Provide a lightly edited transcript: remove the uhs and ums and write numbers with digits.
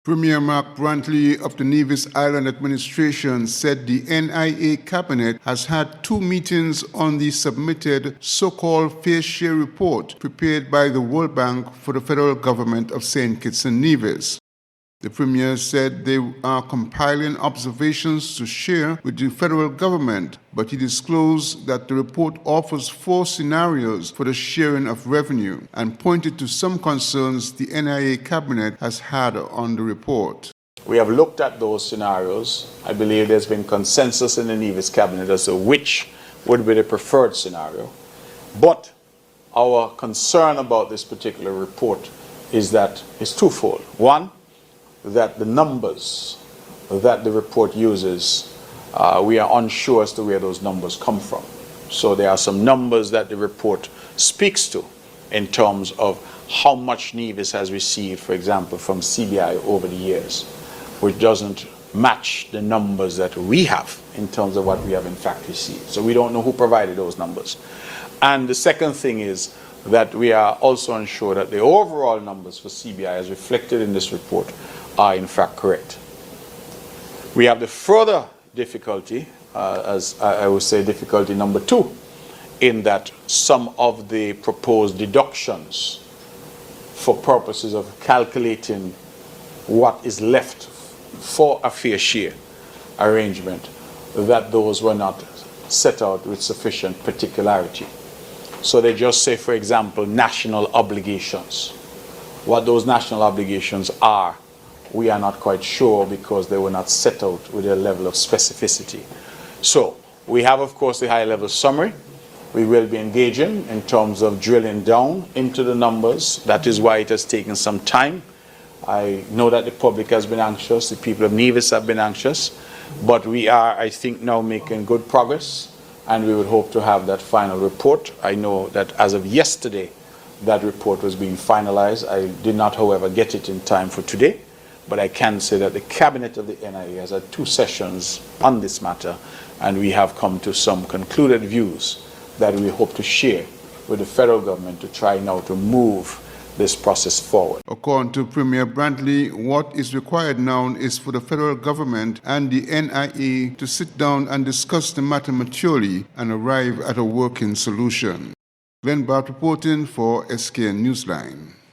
Premier Mark Brantley of the Nevis Island Administration said the NIA Cabinet has had 2 meetings on the submitted so-called fair share report prepared by the World Bank for the federal government of St. Kitts and Nevis. The Premier said they are compiling observations to share with the federal government, but he disclosed that the report offers 4 scenarios for the sharing of revenue and pointed to some concerns the NIA Cabinet has had on the report. We have looked at those scenarios. I believe there's been consensus in the Nevis Cabinet as to which would be the preferred scenario. But our concern about this particular report is that it's twofold. One, that the numbers that the report uses, we are unsure as to where those numbers come from. So there are some numbers that the report speaks to in terms of how much Nevis has received, for example, from CBI over the years, which doesn't match the numbers that we have in terms of what we have in fact received. So we don't know who provided those numbers. And the second thing is that we are also unsure that the overall numbers for CBI as reflected in this report are in fact correct. We have the further difficulty, as I would say difficulty number 2, in that some of the proposed deductions for purposes of calculating what is left for a fair share arrangement, that those were not set out with sufficient particularity. So they just say, for example, national obligations. What those national obligations are, we are not quite sure because they were not set out with a level of specificity. So we have, of course, the high-level summary. We will be engaging in terms of drilling down into the numbers. That is why it has taken some time. I know that the public has been anxious, the people of Nevis have been anxious, but we are, I think, now making good progress, and we would hope to have that final report. I know that as of yesterday, that report was being finalized. I did not, however, get it in time for today. But I can say that the Cabinet of the NIA has had 2 sessions on this matter, and we have come to some concluded views that we hope to share with the federal government to try now to move this process forward. According to Premier Brantley, what is required now is for the federal government and the NIA to sit down and discuss the matter maturely and arrive at a working solution. Glenn Bart reporting for SKN Newsline.